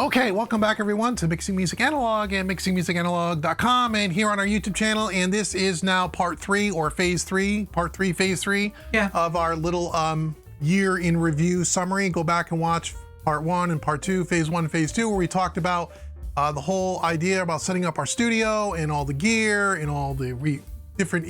Okay, welcome back everyone to Mixing Music Analog and mixingmusicanalog.com and here on our YouTube channel. And this is now part three or phase three of our little year in review summary. Go back and watch part one and part two, phase one, phase two, where we talked about the whole idea about setting up our studio and all the gear and all the different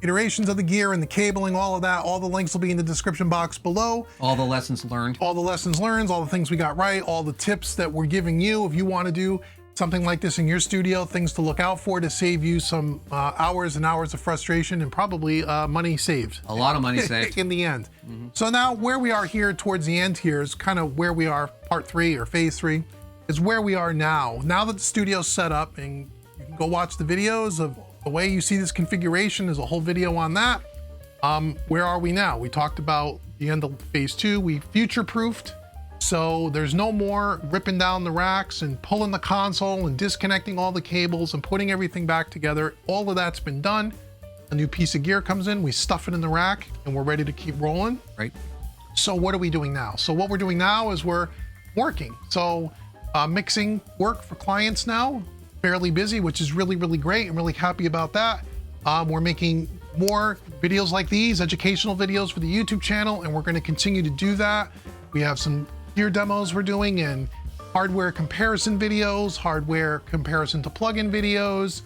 iterations of the gear and the cabling, all of that. All the links will be in the description box below. All the lessons learned. All the lessons learned, all the things we got right, all the tips that we're giving you if you want to do something like this in your studio, things to look out for to save you some hours and hours of frustration and probably money saved. A lot of money saved. In the end. So now where we are here towards the end here is kind of where we are, part three or phase three, is where we are now. Now that the studio's set up and you can go watch the videos of the way you see this configuration. There's a whole video on that. Where are we now? We talked about the end of phase two. We future-proofed, so there's no more ripping down the racks and pulling the console and disconnecting all the cables and putting everything back together. All of that's been done. A new piece of gear comes in, we stuff it in the rack, and we're ready to keep rolling. Right. So what are we doing now? So what we're doing now is we're working. So mixing work for clients now. Fairly busy, which is really, really great. I'm really happy about that. We're making more videos like these, educational videos for the YouTube channel, and we're going to continue to do that. We have some gear demos we're doing and hardware comparison videos, hardware comparison to plugin videos,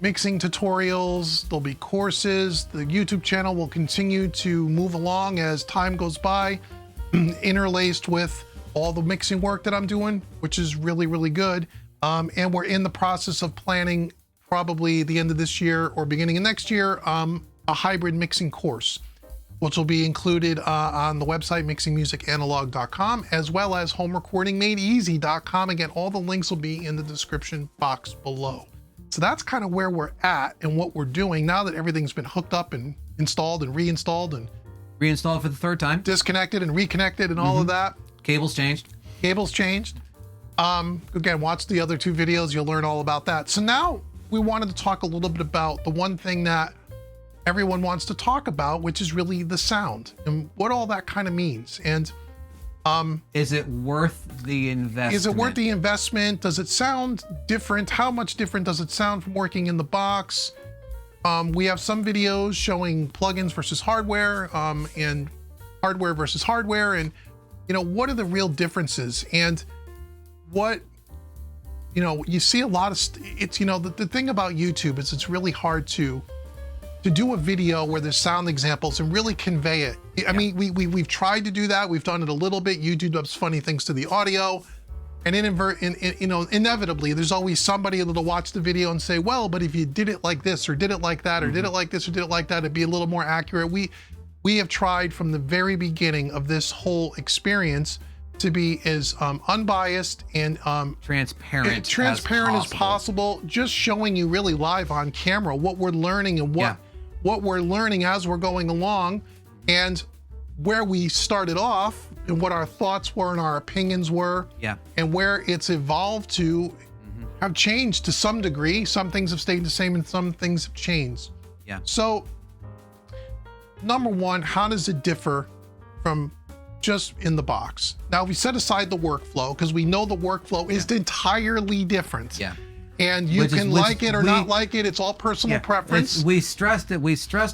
mixing tutorials. There'll be courses. The YouTube channel will continue to move along as time goes by, interlaced with all the mixing work that I'm doing, which is really, really good. And we're in the process of planning probably the end of this year or beginning of next year, a hybrid mixing course, which will be included on the website mixingmusicanalog.com, as well as homerecordingmadeeasy.com. Again, all the links will be in the description box below. So that's kind of where we're at and what we're doing now that everything's been hooked up and installed and reinstalled and reinstalled for the third time, disconnected and reconnected and all of that. Cables changed. Again, watch the other two videos, you'll learn all about that. So now we wanted to talk a little bit about the one thing that everyone wants to talk about, which is really the sound and what all that kind of means. And is it worth the investment? Is it worth the investment? Does it sound different? How much different does it sound from working in the box? We have some videos showing plugins versus hardware, and hardware versus hardware, and what are the real differences? And what, you see a lot of, it's, the thing about YouTube is it's really hard to do a video where there's sound examples and really convey it. I mean, we've tried to do that. We've done it a little bit. YouTube does funny things to the audio, and inevitably there's always somebody that'll watch the video and say, well, but if you did it like this or did it like that or did it like this or did it like that, it'd be a little more accurate. We have tried from the very beginning of this whole experience to be as unbiased and transparent as possible, just showing you really live on camera what we're learning and what we're learning as we're going along, and where we started off and what our thoughts were and our opinions were, and where it's evolved to have changed to some degree. Some things have stayed the same and some things have changed. So number one, how does it differ from just in the box? Now we set aside the workflow because we know the workflow is entirely different. And you can like it or not like it. It's all personal preference. We stressed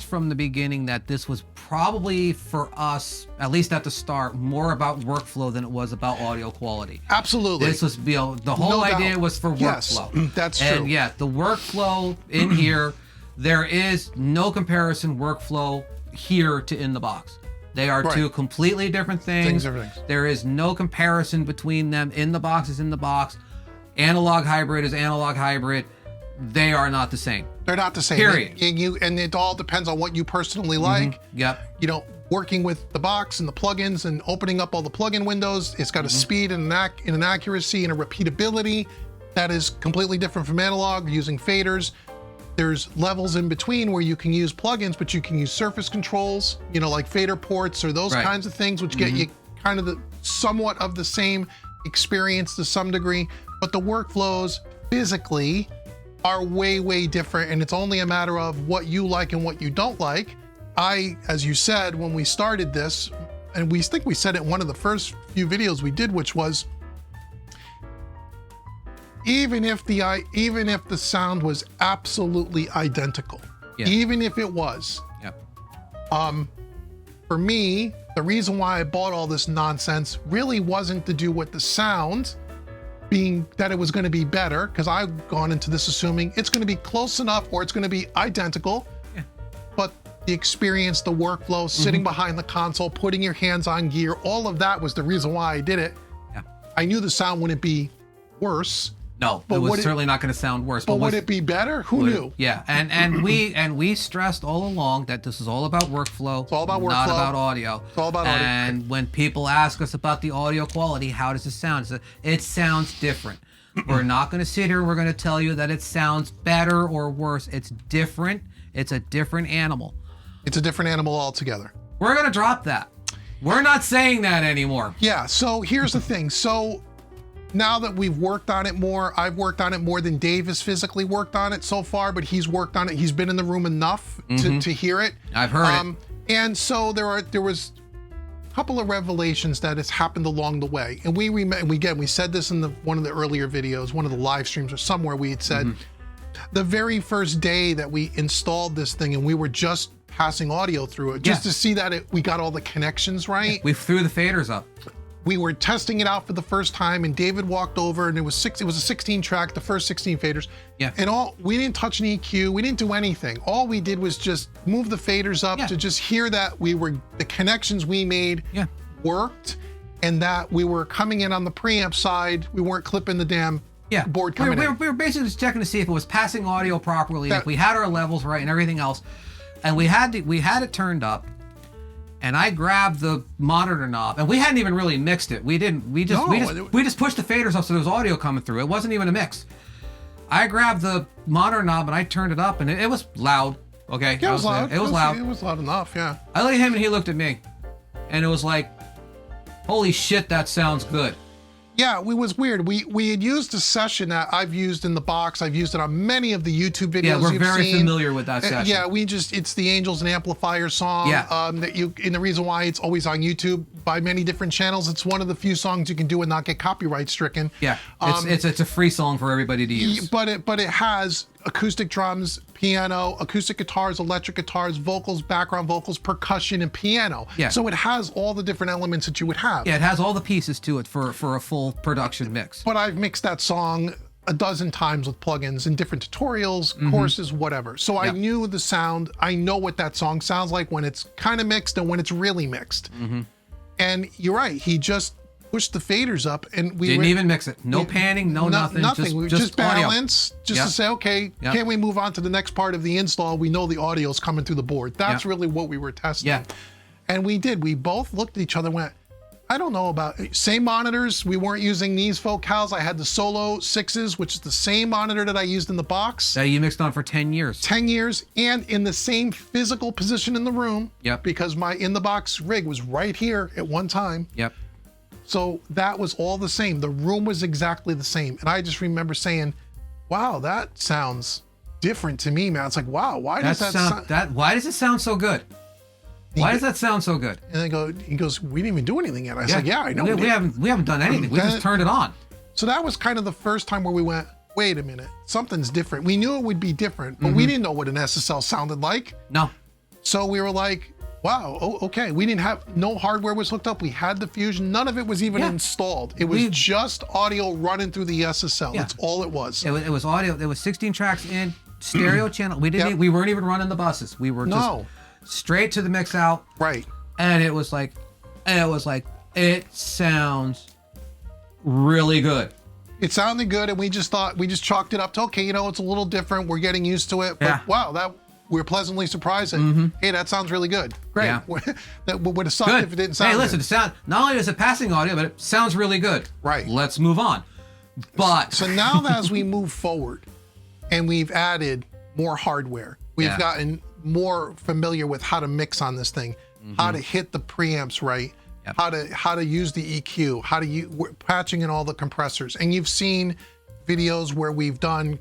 from the beginning that this was probably for us, at least at the start, more about workflow than it was about audio quality. Absolutely. This was, the whole idea was for workflow. Yes, that's true. And the workflow in here, there is no comparison workflow here to in the box. They are two completely different things. There is no comparison between them. In the box is in the box. Analog hybrid is analog hybrid. They are not the same. They're not the same. Period. And it all depends on what you personally like. Working with the box and the plugins and opening up all the plugin windows, it's got a speed and an accuracy and a repeatability that is completely different from analog, using faders. There's levels in between where you can use plugins, but you can use surface controls, like fader ports or those kinds of things, which get you kind of somewhat of the same experience to some degree. But the workflows physically are way, way different. And it's only a matter of what you like and what you don't like. As you said, when we started this, and we think we said it in one of the first few videos we did, which was even if the sound was absolutely identical, even if it was, for me, the reason why I bought all this nonsense really wasn't to do with the sound being that it was going to be better, because I've gone into this assuming it's going to be close enough or it's going to be identical, but the experience, the workflow, sitting behind the console, putting your hands on gear, all of that was the reason why I did it. I knew the sound wouldn't be worse. No, it was certainly not going to sound worse. But would it be better? Who knew? Yeah, and we stressed all along that this is all about workflow. It's all about workflow. Not about audio. It's all about audio. And when people ask us about the audio quality, how does it sound? It sounds different. We're not going to sit here. We're going to tell you that it sounds better or worse. It's different. It's a different animal. It's a different animal altogether. We're going to drop that. We're not saying that anymore. Yeah. So here's the thing. So now that we've worked on it more, I've worked on it more than Dave has physically worked on it so far, but he's worked on it. He's been in the room enough to hear it. I've heard it. And so there was a couple of revelations that has happened along the way. And we said this in one of the earlier videos, one of the live streams or somewhere, we had said the very first day that we installed this thing and we were just passing audio through it just to see that we got all the connections right. We threw the faders up. We were testing it out for the first time, and David walked over, and it was a 16 track, the first 16 faders. Yeah. And we didn't touch an EQ, we didn't do anything. All we did was just move the faders up to just hear that the connections we made worked, and that we were coming in on the preamp side, we weren't clipping the damn board coming in. We were basically just checking to see if it was passing audio properly, if we had our levels right and everything else. And we had it turned up. And I grabbed the monitor knob, and we hadn't even really mixed it. We just pushed the faders up so there was audio coming through. It wasn't even a mix. I grabbed the monitor knob and I turned it up, and it was loud. Okay, yeah, it was loud. It was loud. It was loud enough. Yeah. I looked at him and he looked at me, and it was like, "Holy shit, that sounds good." Yeah, it was weird. We had used a session that I've used in the box. I've used it on many of the YouTube videos. Yeah, we're very familiar with that session. Yeah, it's the Angels and Amplifier song. Yeah. And the reason why it's always on YouTube by many different channels. It's one of the few songs you can do and not get copyright stricken. Yeah. It's a free song for everybody to use. But it has acoustic drums, piano, acoustic guitars, electric guitars, vocals, background vocals, percussion, and piano. Yeah. So it has all the different elements that you would have. Yeah, it has all the pieces to it for a full production mix. But I've mixed that song a dozen times with plugins in different tutorials, courses, whatever. So I knew the sound. I know what that song sounds like when it's kind of mixed and when it's really mixed. And you're right. He just pushed the faders up, and we didn't even mix it. No panning, nothing. Nothing. Just balance, audio. To say, okay, can we move on to the next part of the install? We know the audio is coming through the board. That's really what we were testing. Yeah. And we did. We both looked at each other and went, I don't know about same monitors. We weren't using these Focals. I had the Solo 6s, which is the same monitor that I used in the box. That you mixed on for 10 years. 10 years, and in the same physical position in the room. Yep. Because my in the box rig was right here at one time. Yep. So that was all the same. The room was exactly the same. And I just remember saying, wow, that sounds different to me, man. It's like, wow, why does that sound... Why does it sound so good? Why does that sound so good? And he goes, we didn't even do anything yet. I was like, yeah, I know. We haven't done anything. We just turned it on. So that was kind of the first time where we went, wait a minute, something's different. We knew it would be different, but we didn't know what an SSL sounded like. No. So we were like, wow, okay. We didn't have, no hardware was hooked up. We had the Fusion. None of it was even installed. It was just audio running through the SSL. That's all it was. It was audio. There was 16 tracks in, stereo channel. We weren't even running the buses. We were just straight to the mix out. Right. And it was like, it sounds really good. It sounded good, and we just chalked it up to, okay, it's a little different. We're getting used to it. But wow, we're pleasantly surprised that, hey, that sounds really good. Great. Yeah. That would have sucked if it didn't sound good. Hey, listen, not only is it passing audio, but it sounds really good. Right. Let's move on. But so now as we move forward and we've added more hardware, we've gotten more familiar with how to mix on this thing, how to hit the preamps right, how to use the EQ, how to use patching in all the compressors. And you've seen videos where we've done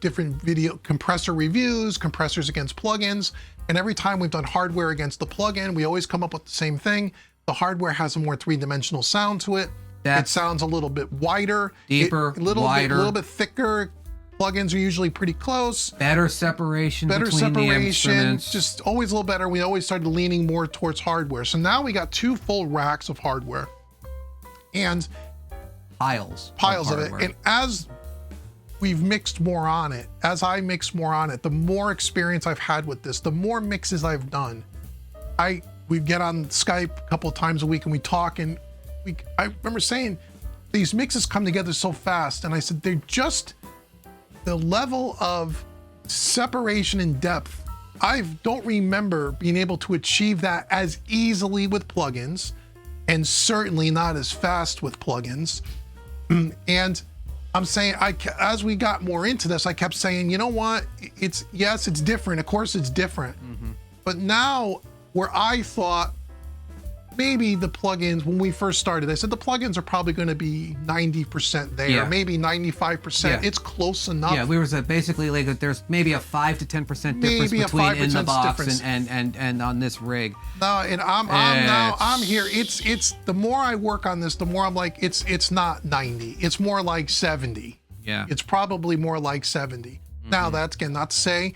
different video compressor reviews, compressors against plugins. And every time we've done hardware against the plugin, we always come up with the same thing. The hardware has a more three-dimensional sound to it. It sounds a little bit wider, deeper, wider, a little bit thicker. Plugins are usually pretty close. Better separation between the instruments. Just always a little better. We always started leaning more towards hardware. So now we got 2 full racks of hardware and piles of it. And as we've mixed more on it, as I mix more on it, the more experience I've had with this, the more mixes I've done. We get on Skype a couple of times a week and we talk, and I remember saying these mixes come together so fast, and I said they're just the level of separation and depth. I don't remember being able to achieve that as easily with plugins, and certainly not as fast with plugins. And I'm saying, as we got more into this, I kept saying, you know what? It's different. Of course, it's different. But now, where I thought maybe the plugins, when we first started, I said the plugins are probably going to be 90% there, maybe 95%. Yeah. It's close enough. Yeah, we were basically like there's maybe a 5 to 10% difference between in the box and on this rig. No, and I'm here. It's the more I work on this, the more I'm like it's not 90. It's more like 70. Yeah. It's probably more like 70. Now that's again not to say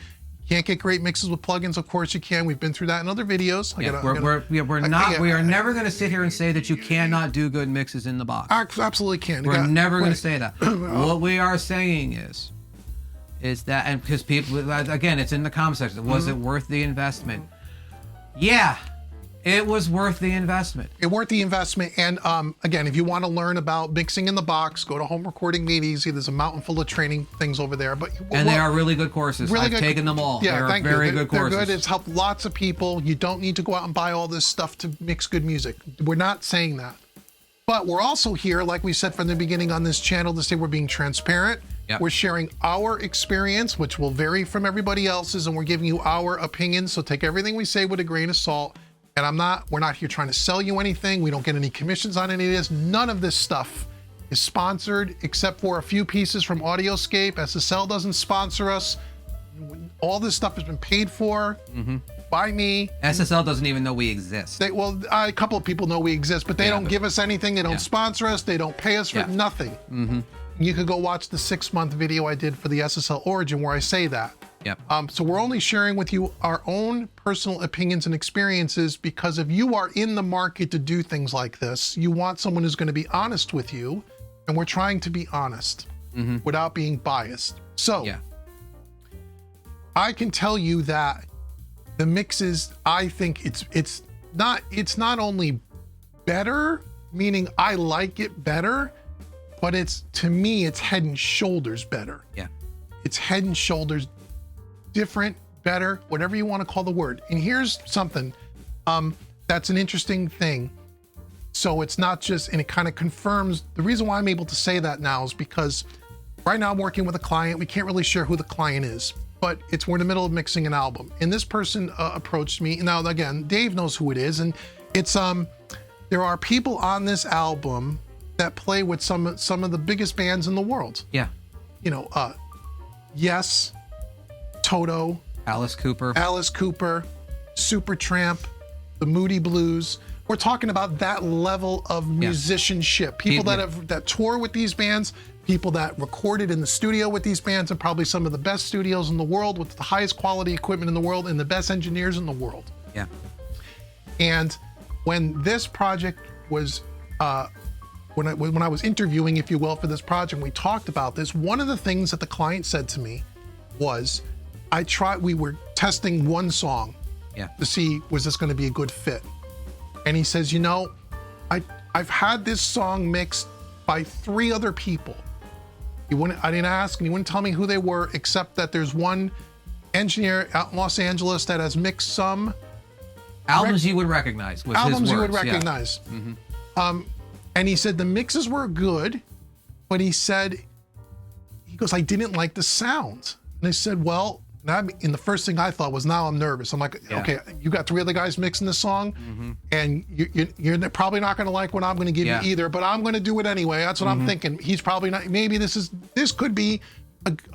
can't get great mixes with plugins. Of course you can. We've been through that in other videos. We are never going to sit here and say that you cannot do good mixes in the box. Absolutely can. We're never going to say that. What we are saying is that, and because people, again, it's in the comment section. Was it worth the investment? Yeah. It was worth the investment. It worth the investment. And again, if you want to learn about mixing in the box, go to Home Recording Made Easy. There's a mountain full of training things over there. They are really good courses. I've taken them all. Yeah, they're very good courses. They're good. It's helped lots of people. You don't need to go out and buy all this stuff to mix good music. We're not saying that. But we're also here, like we said from the beginning on this channel, to say we're being transparent. Yep. We're sharing our experience, which will vary from everybody else's, and we're giving you our opinions. So take everything we say with a grain of salt. And we're not here trying to sell you anything. We don't get any commissions on any of this. None of this stuff is sponsored except for a few pieces from audio-scape. SSL doesn't sponsor us. All this stuff has been paid for by me. SSL doesn't even know we exist. A couple of people know we exist, but they don't give us anything. They don't sponsor us. They don't pay us for nothing. You could go watch the 6-month video I did for the SSL Origin where I say that. Yep. So we're only sharing with you our own personal opinions and experiences, because if you are in the market to do things like this, you want someone who's going to be honest with you, and we're trying to be honest without being biased. So I can tell you that the mixes, I think it's not only better, meaning I like it better, but to me it's head and shoulders better. Yeah. It's head and shoulders different, better, whatever you want to call the word. And here's something that's an interesting thing. So it's not just, and it kind of confirms, the reason why I'm able to say that now is because right now I'm working with a client. We can't really share who the client is, but we're in the middle of mixing an album. And this person approached me. Now, again, Dave knows who it is. And it's, there are people on this album that play with some of the biggest bands in the world. Yeah. You know, Yes, Toto, Alice Cooper, Supertramp, the Moody Blues. We're talking about that level of musicianship. People that tour with these bands, people that recorded in the studio with these bands, and probably some of the best studios in the world with the highest quality equipment in the world and the best engineers in the world. Yeah. And when this project was, when I was interviewing, if you will, for this project, we talked about this. One of the things that the client said to me was, we were testing one song to see, was this going to be a good fit? And he says, you know, I've had this song mixed by 3 other people. I didn't ask, and he wouldn't tell me who they were, except that there's one engineer out in Los Angeles that has mixed some albums you would recognize. You would recognize. Yeah. And he said the mixes were good, but he goes, I didn't like the sound. And I said, well, and the first thing I thought was, now I'm nervous. I'm like, okay, you got 3 other guys mixing this song, and you're probably not going to like what I'm going to give you either, but I'm going to do it anyway. That's what I'm thinking. He's probably not. Maybe this could be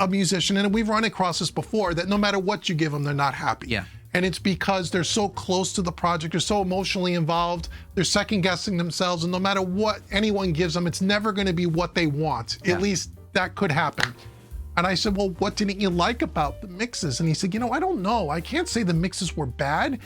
a musician, and we've run across this before, that no matter what you give them, they're not happy. Yeah. And it's because they're so close to the project, they're so emotionally involved, they're second guessing themselves, and no matter what anyone gives them, it's never going to be what they want. Yeah. At least that could happen. And I said, well, what didn't you like about the mixes? And he said, I don't know. I can't say the mixes were bad.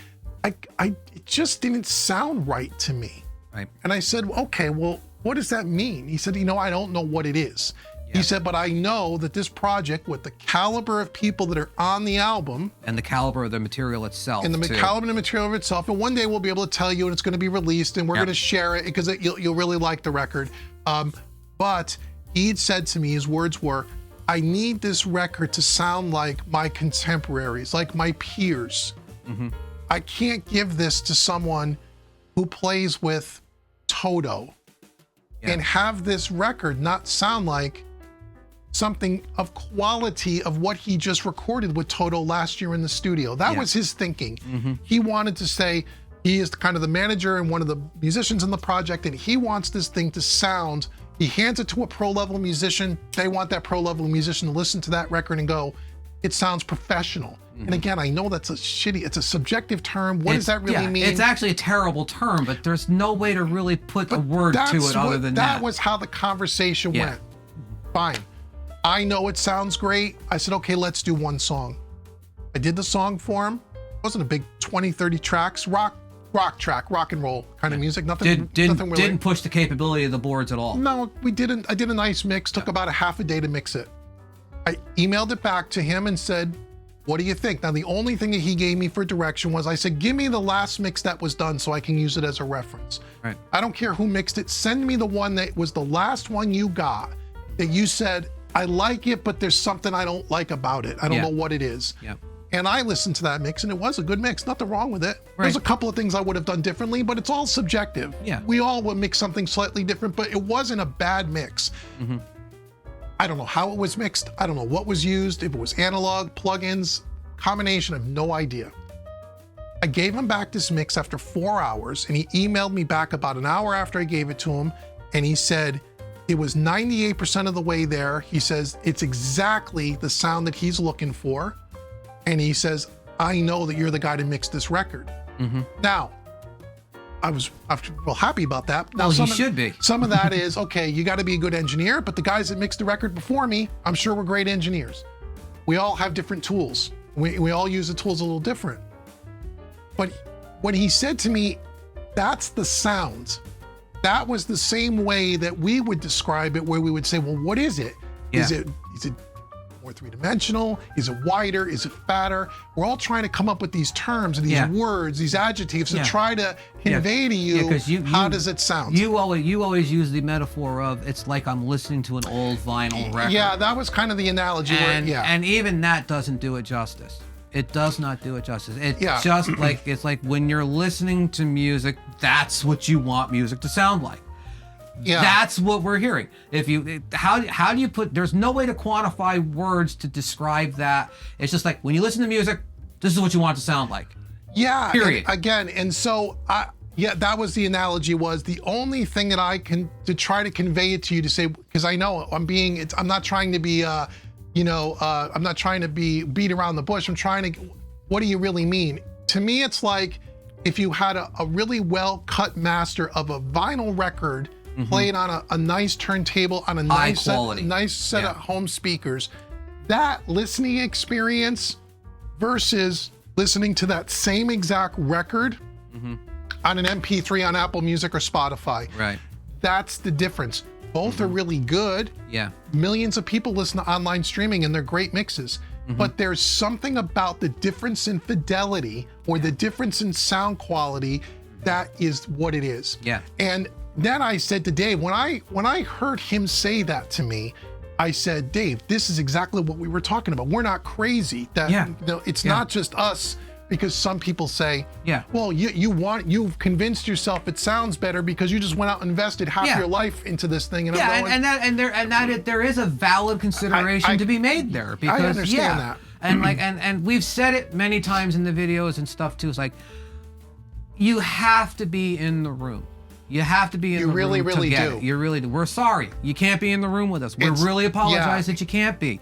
It just didn't sound right to me. Right. And I said, okay, well, what does that mean? He said, I don't know what it is. Yeah. He said, but I know that this project, with the caliber of people that are on the album, and the caliber of the material itself, and the caliber of the material itself, and one day we'll be able to tell you, and it's going to be released, and we're going to share it because you'll really like the record. But he had said to me, his words were, I need this record to sound like my contemporaries, like my peers. Mm-hmm. I can't give this to someone who plays with Toto and have this record not sound like something of quality of what he just recorded with Toto last year in the studio. That was his thinking. Mm-hmm. He wanted to say, he is kind of the manager and one of the musicians in the project, and he wants this thing to sound, he hands it to a pro level musician, they want that pro level musician to listen to that record and go, it sounds professional. And again, I know that's it's a subjective term. What does that really mean? It's actually a terrible term, but there's no way to really put a word to it other than that. That was how the conversation went. Fine. I know it sounds great. I said, okay, let's do one song. I did the song for him. It wasn't a big 20, 30 tracks, rock and roll kind of music. Nothing really. Didn't push the capability of the boards at all. No, we didn't. I did a nice mix. Took about a half a day to mix it. I emailed it back to him and said, what do you think? Now, the only thing that he gave me for direction was, I said, give me the last mix that was done so I can use it as a reference. Right. I don't care who mixed it. Send me the one that was the last one you got, that you said, I like it, but there's something I don't like about it. I don't know what it is. Yeah. And I listened to that mix, and it was a good mix. Nothing wrong with it. Right. There's a couple of things I would have done differently, but it's all subjective. Yeah. We all would mix something slightly different, but it wasn't a bad mix. Mm-hmm. I don't know how it was mixed. I don't know what was used. If it was analog, plugins, combination, I have no idea. I gave him back this mix after 4 hours, and he emailed me back about an hour after I gave it to him, and he said it was 98% of the way there. He says it's exactly the sound that he's looking for, and he says, I know that you're the guy to mix this record. Mm-hmm. Now, I was real happy about that. Now, well, he should be. Some of that is, okay, you got to be a good engineer, but the guys that mixed the record before me, I'm sure were great engineers. We all have different tools. We all use the tools a little different. But when he said to me, that's the sound, that was the same way that we would describe it, where we would say, well, what is it? Yeah. Is it more three-dimensional? Is it wider? Is it fatter? We're all trying to come up with these terms and these words, these adjectives to try to convey to you, how does it sound? You always use the metaphor of, it's like I'm listening to an old vinyl record. Yeah, that was kind of the analogy. And even that doesn't do it justice. It does not do it justice. It's just like, it's like when you're listening to music, that's what you want music to sound like. Yeah. That's what we're hearing. How do you put, there's no way to quantify words to describe that. It's just like, when you listen to music, this is what you want it to sound like. Yeah. Period. And so that was the analogy, was the only thing that I can, to try to convey it to you, to say, because I know I'm not trying to be, I'm not trying to be beat around the bush. I'm trying to, what do you really mean? To me, it's like if you had a really well cut master of a vinyl record, played on a nice turntable on a nice set of home speakers, that listening experience versus listening to that same exact record on an MP3 on Apple Music or Spotify. Right. That's the difference. Both are really good. Yeah. Millions of people listen to online streaming and they're great mixes. But there's something about the difference in fidelity or the difference in sound quality that is what it is. Yeah. And then I said to Dave, when I heard him say that to me, I said, Dave, this is exactly what we were talking about. We're not crazy. It's not just us, because some people say, well, you've convinced yourself it sounds better because you just went out and invested half your life into this thing. And there is a valid consideration to be made there, because I understand that. And and we've said it many times in the videos and stuff too. It's like, you have to be in the room. You have to be in the room to get it. You really do. We're sorry you can't be in the room with us. We really apologize that you can't be.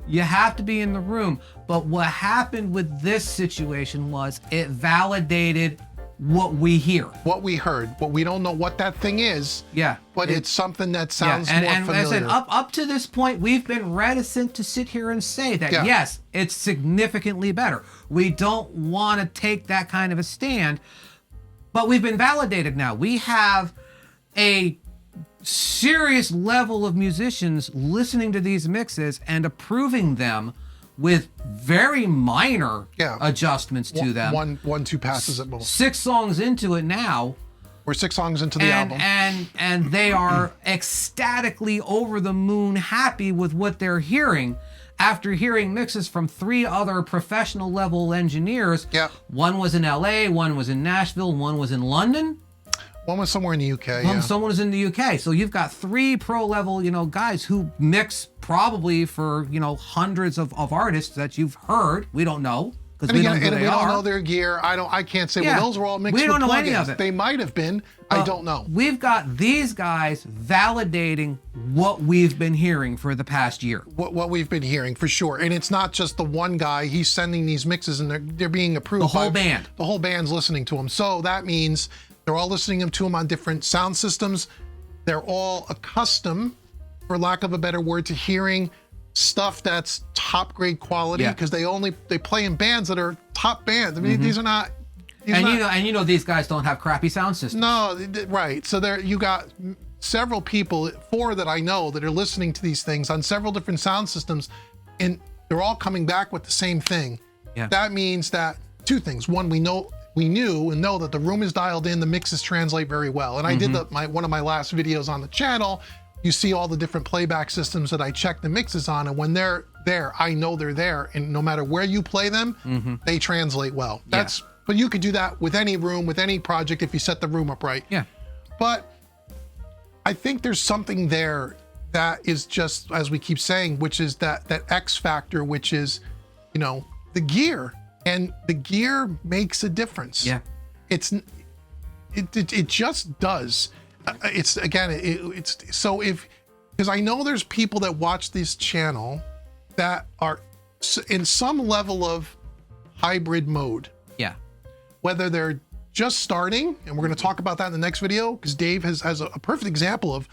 You have to be in the room. But what happened with this situation was it validated what we hear. What we heard. But we don't know what that thing is. Yeah. But it's something that sounds more and familiar. I said, up to this point, we've been reticent to sit here and say that, yes, it's significantly better. We don't want to take that kind of a stand, but we've been validated now. We have a serious level of musicians listening to these mixes and approving them with very minor adjustments to them. One, two passes at most. 6 songs into it now. We're 6 songs into the album. And they are ecstatically over the moon happy with what they're hearing after hearing mixes from 3 other professional level engineers. Yeah. One was in LA, one was in Nashville, one was in London. One was somewhere in the UK. Someone was in the UK. So you've got 3 pro level, guys who mix probably for, hundreds of artists that you've heard. We don't know. And we don't know their gear. I can't say, well, those were all mixed with plugins. We don't know any of it. They might have been. I don't know. We've got these guys validating what we've been hearing for the past year. What we've been hearing, for sure. And it's not just the one guy. He's sending these mixes and they're being approved. The whole band. The whole band's listening to them. So that means they're all listening to them on different sound systems. They're all accustomed, for lack of a better word, to hearing stuff that's top grade quality, because they play in bands that are top bands. I mean, these are not. These guys don't have crappy sound systems. No, right. So you got several people, 4 that I know, that are listening to these things on several different sound systems, and they're all coming back with the same thing. Yeah. That means that 2 things. One, we knew and know that the room is dialed in, the mixes translate very well. And I did one of my last videos on the channel. You see all the different playback systems that I check the mixes on, and when they're there, I know they're there. And no matter where you play them, they translate well. But you could do that with any room, with any project, if you set the room up right. Yeah. But I think there's something there that is just, as we keep saying, which is that X factor, which is, the gear. And the gear makes a difference. Yeah. It just does. It's so because I know there's people that watch this channel that are in some level of hybrid mode. Yeah. Whether they're just starting, and we're going to talk about that in the next video, because Dave has a perfect example of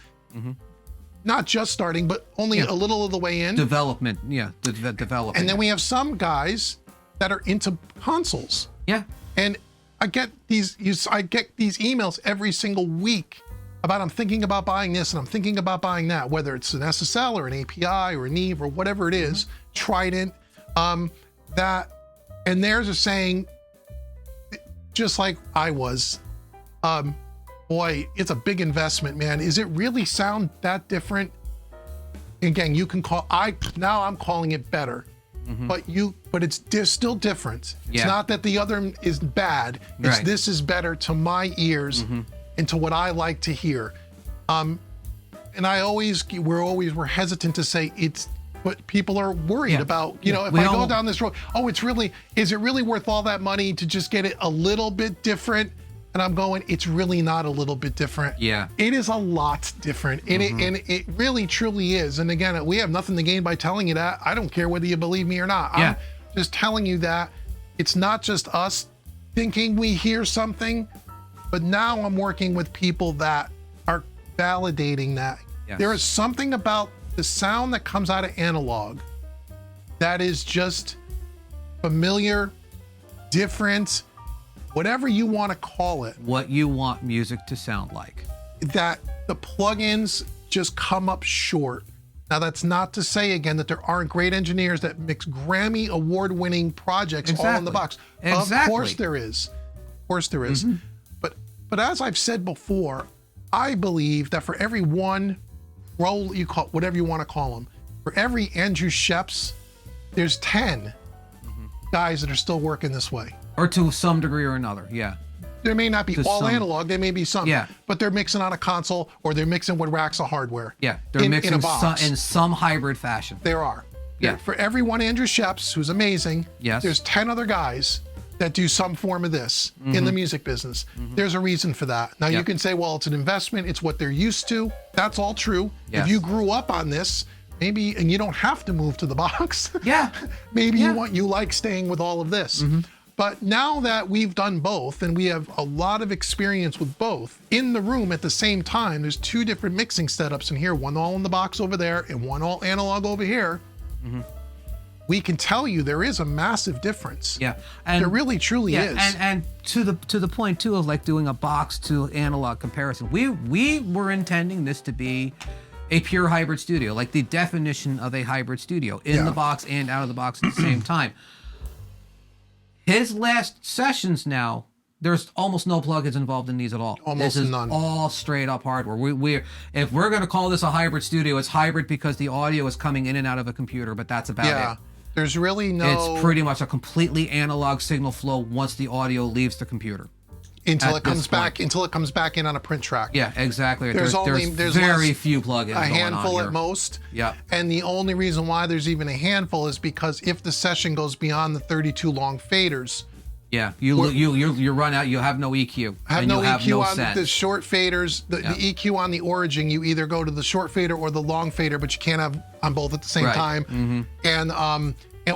not just starting, but only a little of the way in. Development, the development. And then we have some guys that are into consoles. Yeah. And I get these emails every single week about, I'm thinking about buying this and I'm thinking about buying that, whether it's an SSL or an API or a Neve or whatever it is, Trident, and theirs are saying, just like I was, boy, it's a big investment, man. Is it really sound that different? Again, you can now I'm calling it better, but it's still different. It's not that the other is bad. It's this is better to my ears and to what I like to hear. And we're hesitant to say it's, but people are worried about, if I go down this road, is it really worth all that money to just get it a little bit different? And I'm going, it's really not a little bit different. Yeah. It is a lot different. And it really, truly is. And again, we have nothing to gain by telling you that. I don't care whether you believe me or not. I'm just telling you that it's not just us thinking we hear something, but now I'm working with people that are validating that. Yes. There is something about the sound that comes out of analog that is just familiar, different, whatever you want to call it. What you want music to sound like. That the plugins just come up short. Now, that's not to say, again, that there aren't great engineers that mix Grammy award-winning projects all in the box. Exactly. Of course there is. Of course there is. But as I've said before, I believe that for every one role you call, whatever you want to call them, for every Andrew Sheps, there's 10 guys that are still working this way. Or to some degree or another, yeah. There may not be all analog, there may be some, yeah, but they're mixing on a console or they're mixing with racks of hardware. Yeah, they're mixing in some hybrid fashion. There are. Yeah. For every one Andrew Sheps, who's amazing, yes, there's 10 other guys that do some form of this in the music business. There's a reason for that. Now you can say, well, it's an investment, it's what they're used to. That's all true. Yes. If you grew up on this, maybe, and you don't have to move to the box. Yeah. Maybe you like staying with all of this. But now that we've done both and we have a lot of experience with both in the room at the same time, there's 2 different mixing setups in here, one all in the box over there and one all analog over here. We can tell you there is a massive difference. Yeah, and there really truly is. And to the point too of like doing a box to analog comparison, we were intending this to be a pure hybrid studio, like the definition of a hybrid studio, in the box and out of the box at the same time. His last sessions now, there's almost no plugins involved in these at all. Almost this is none. All straight up hardware. If we're going to call this a hybrid studio, it's hybrid because the audio is coming in and out of a computer, but that's about it. There's really no... It's pretty much a completely analog signal flow once the audio leaves the computer. Until it comes back in on a print track. Yeah, exactly. There's very few plugins. A handful at most. Yeah. And the only reason why there's even a handful is because if the session goes beyond the 32 long faders. Yeah, you run out. You have no EQ. You have no EQ on sense. The short faders. The EQ on the origin, you either go to the short fader or the long fader, but you can't have on both at the same time. And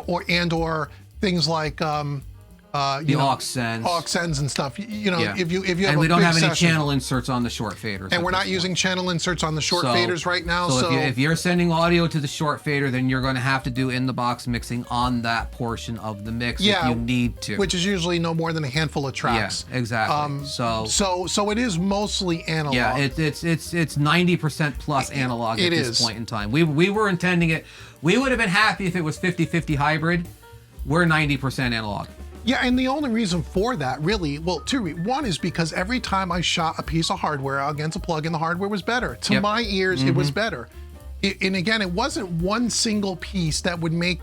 or things like the aux sends and stuff. If you have and we don't have any session, channel inserts on the short faders. And we're not using channel inserts on the short faders right now. So if you're sending audio to the short fader, then you're going to have to do in the box mixing on that portion of the mix if you need to. Which is usually no more than a handful of tracks. Yeah, exactly. So it is mostly analog. Yeah, it's 90% plus analog at this point in time. We were intending it. We would have been happy if it was 50-50 hybrid. We're 90% analog. Yeah, and the only reason for that, really, well, one is because every time I shot a piece of hardware against a plugin, the hardware was better. To my ears, it was better. And again, it wasn't one single piece that would make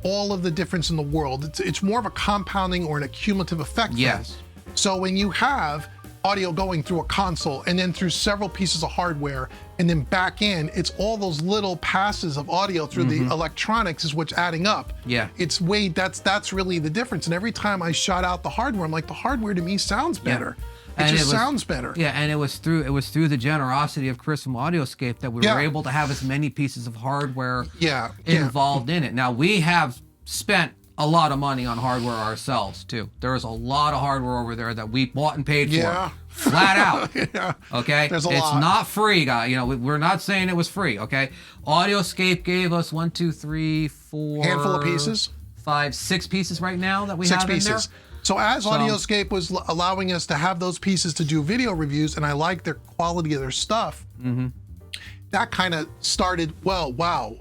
all of the difference in the world. It's more of a compounding or an accumulative effect. Yes. So when you have audio going through a console and then through several pieces of hardware and then back in, it's all those little passes of audio through the electronics is what's adding up. Yeah. That's really the difference. And every time I shot out the hardware, I'm like, the hardware to me sounds better. It sounds better. Yeah, and it was through the generosity of Chris from audio-scape that we were able to have as many pieces of hardware involved in it. Now we have spent a lot of money on hardware ourselves too. There's a lot of hardware over there that we bought and paid for, flat out. Okay, There's a it's lot. not free, guy. We're not saying it was free. Okay, audio-scape gave us 1, 2, 3, 4, handful of pieces, 5, 6 pieces right now that we have 6 pieces. in there. So as audio-scape was allowing us to have those pieces to do video reviews, and I like their quality of their stuff, that kind of started. Well, wow.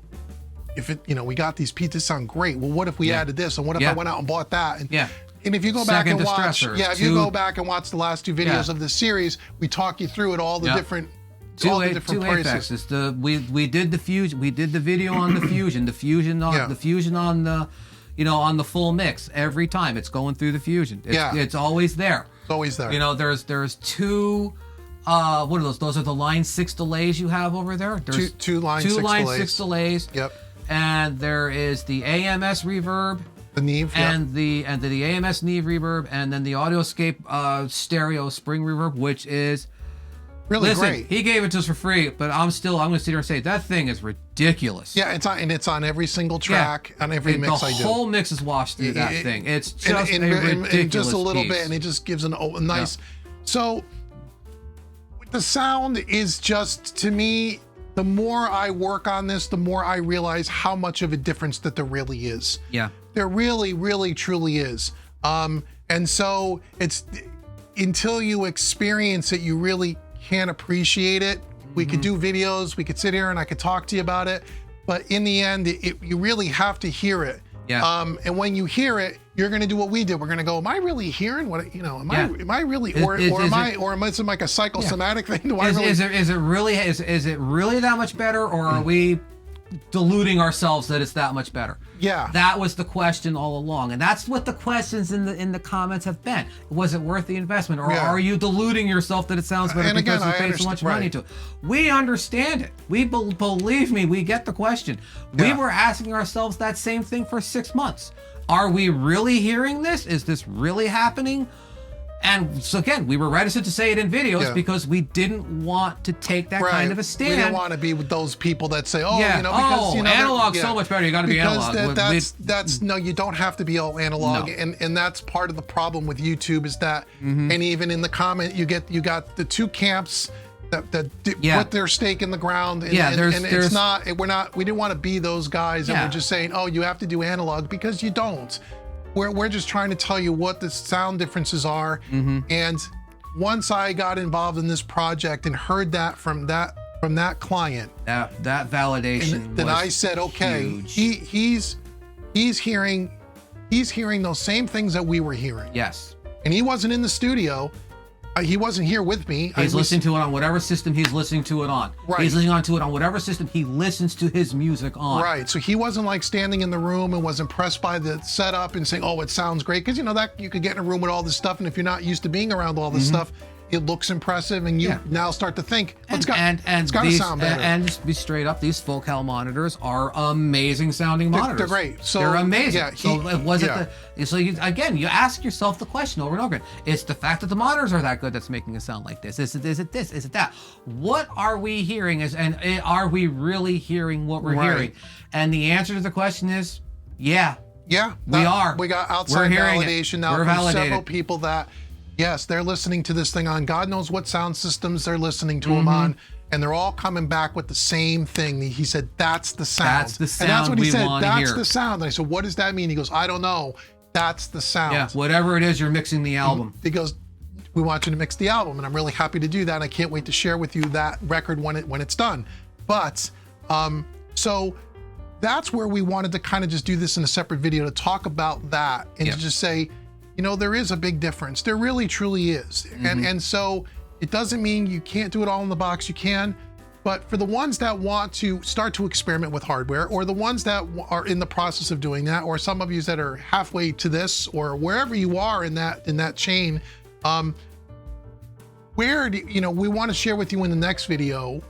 If we got these pieces sound great. Well, what if we added this? And what if I went out and bought that? And if you go back and watch, you go back and watch the last 2 videos of this series, we talk you through it, all the different, all the different prices. We did the fusion. We did the video on the fusion. The fusion on the on the full mix every time. It's going through the fusion. It's always there. It's always there. There's 2. What are those? Those are the line 6 delays you have over there. There's two line 6 delays. Yep. And there is the AMS reverb, the Neve, and the AMS Neve reverb, and then the audio-scape stereo spring reverb, which is really great. He gave it to us for free, but I'm going to sit here and say that thing is ridiculous. Yeah, it's on every single track, on every mix I do. The whole mix is washed through that thing. It's just a ridiculous just a little piece. bit, and it just gives a nice. So the sound is just, to me, the more I work on this, the more I realize how much of a difference that there really is. Yeah. There really, really, truly is. And so it's until you experience it, you really can't appreciate it. We could do videos, we could sit here and I could talk to you about it, but in the end, you really have to hear it. Yeah. And when you hear it, you're going to do what we did. We're going to go, am I really hearing what, am I really, or am I like a psychosomatic thing? Do I really? Is it really that much better, or are we deluding ourselves that it's that much better? Yeah. That was the question all along. And that's what the questions in the comments have been. Was it worth the investment, or are you deluding yourself that it sounds better because you paid so much money to it? We understand it. Believe me, we get the question. We were asking ourselves that same thing for 6 months. Are we really hearing this? Is this really happening? And so again, we were reticent to say it in videos because we didn't want to take that kind of a stand. We didn't want to be with those people that say, "Oh, analog's so much better. You got to be analog." That's no, you don't have to be all analog, and that's part of the problem with YouTube is that, and even in the comment, you got the two camps that put their stake in the ground, and, it's not. We didn't want to be those guys, and we're just saying, "Oh, you have to do analog," because you don't. We're just trying to tell you what the sound differences are. And once I got involved in this project and heard that from that client, that validation, then I said, okay, he's hearing those same things that we were hearing. Yes. And he wasn't in the studio. He wasn't here with me. He's listening to it on whatever system he's listening to it on. Right. He's listening to it on whatever system he listens to his music on. Right. So he wasn't like standing in the room and was impressed by the setup and saying, "Oh, it sounds great." Because that you could get in a room with all this stuff, and if you're not used to being around all this stuff, it looks impressive, and you now start to think, it's got to sound better. And just be straight up, these Focal monitors are amazing sounding monitors. They're great. So they're amazing. Yeah, so it wasn't so you ask yourself the question over and over again. It's the fact that the monitors are that good that's making it sound like this. Is it this? Is it that? What are we hearing? And are we really hearing what we're hearing? And the answer to the question is, yeah. Yeah, we are. We got outside validation now from several people that, yes, they're listening to this thing on God knows what sound systems they're listening to them on, and they're all coming back with the same thing. He said, "That's the sound." That's the sound. And that's what he said. That's hear. The sound. And I said, "What does that mean?" He goes, "I don't know. That's the sound." Yeah, whatever it is, you're mixing the album. He goes, "We want you to mix the album," and I'm really happy to do that. And I can't wait to share with you that record when it's done. But so that's where we wanted to kind of just do this in a separate video to talk about that and to just say, there is a big difference. There really, truly is. And so it doesn't mean you can't do it all in the box. You can. But for the ones that want to start to experiment with hardware, or the ones that are in the process of doing that, or some of you that are halfway to this, or wherever you are in that chain, where we want to share with you in the next video,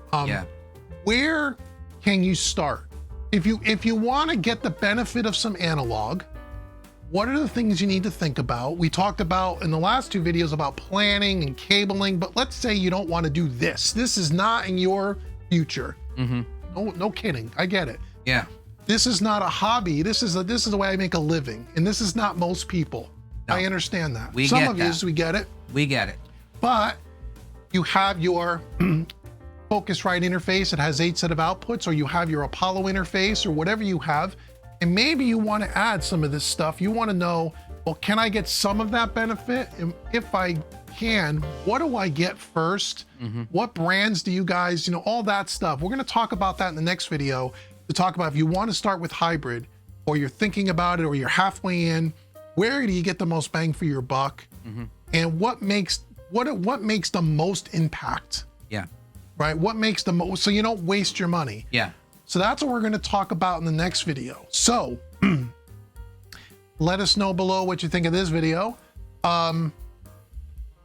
where can you start? If you want to get the benefit of some analog, what are the things you need to think about? We talked about in the last two videos about planning and cabling, but let's say you don't want to do this. This is not in your future. No kidding. I get it. Yeah. This is not a hobby. This is the way I make a living, and this is not most people. No. I understand that. Some of you, we get it. We get it. But you have your Focusrite interface. It has 8 set of outputs, or you have your Apollo interface, or whatever you have. And maybe you want to add some of this stuff. You want to know, well, can I get some of that benefit? And if I can, what do I get first? What brands do you guys, all that stuff. We're going to talk about that in the next video, to talk about if you want to start with hybrid, or you're thinking about it, or you're halfway in, where do you get the most bang for your buck? And what makes the most impact? Yeah. Right? What makes the most, so you don't waste your money. Yeah. So that's what we're going to talk about in the next video. So let us know below what you think of this video.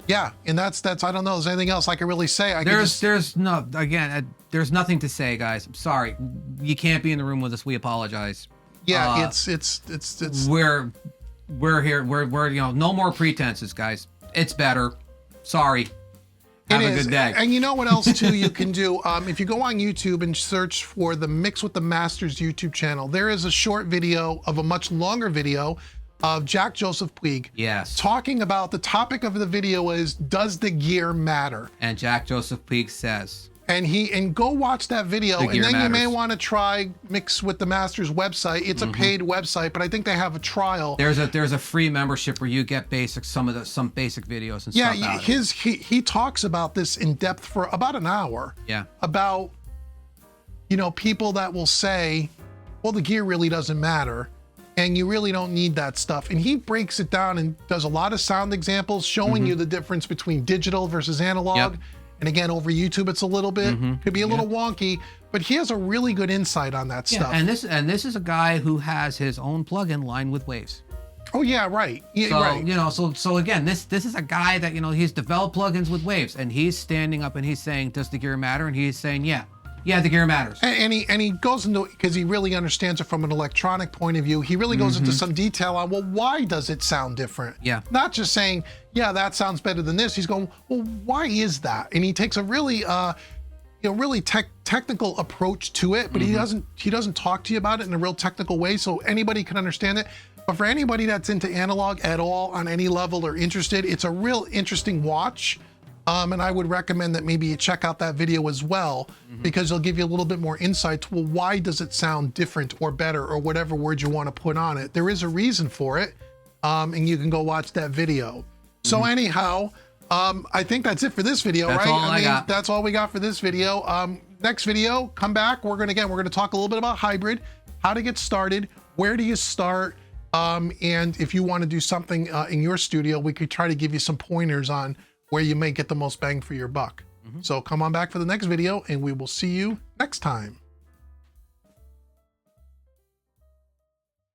Yeah, and that's I don't know. Is there anything else I can really say? There's nothing to say, guys. I'm sorry. You can't be in the room with us. We apologize. Yeah, it's we're here. We're no more pretenses, guys. It's better. Sorry. Have a good day. And you know what else too you can do? If you go on YouTube and search for the Mix with the Masters YouTube channel, there is a short video of a much longer video of Jack Joseph Puig. Yes. Talking about, the topic of the video is, does the gear matter? And Jack Joseph Puig says. And go watch that video, and then matters. You may want to try Mix with the Masters website. It's a paid website, but I think they have a trial. There's a free membership where you get some basic videos and stuff. Yeah, he talks about this in depth for about an hour. Yeah. About people that will say, well, the gear really doesn't matter, and you really don't need that stuff. And he breaks it down and does a lot of sound examples showing you the difference between digital versus analog. Yep. And again, over YouTube, it's a little bit, could be a little wonky, but he has a really good insight on that stuff. And this is a guy who has his own plugin line with Waves. Oh yeah, right. Yeah, so, right. So again, this is a guy that he's developed plugins with Waves, and he's standing up and he's saying, does the gear matter? And he's saying, yeah. Yeah, the gear matters. And he goes into, because he really understands it from an electronic point of view, he really goes into some detail on, well, why does it sound different? Yeah. Not just saying, yeah, that sounds better than this. He's going, well, why is that? And he takes a really really technical approach to it, but he doesn't talk to you about it in a real technical way, so anybody can understand it. But for anybody that's into analog at all on any level or interested, it's a real interesting watch. And I would recommend that maybe you check out that video as well, because it'll give you a little bit more insight to, well, why does it sound different or better, or whatever word you want to put on it. There is a reason for it, and you can go watch that video. So anyhow, I think that's it for this video, that's right? All I got. That's all we got for this video. Next video, come back. We're gonna talk a little bit about hybrid, how to get started, where do you start, and if you want to do something in your studio, we could try to give you some pointers on where you may get the most bang for your buck. So come on back for the next video, and we will see you next time.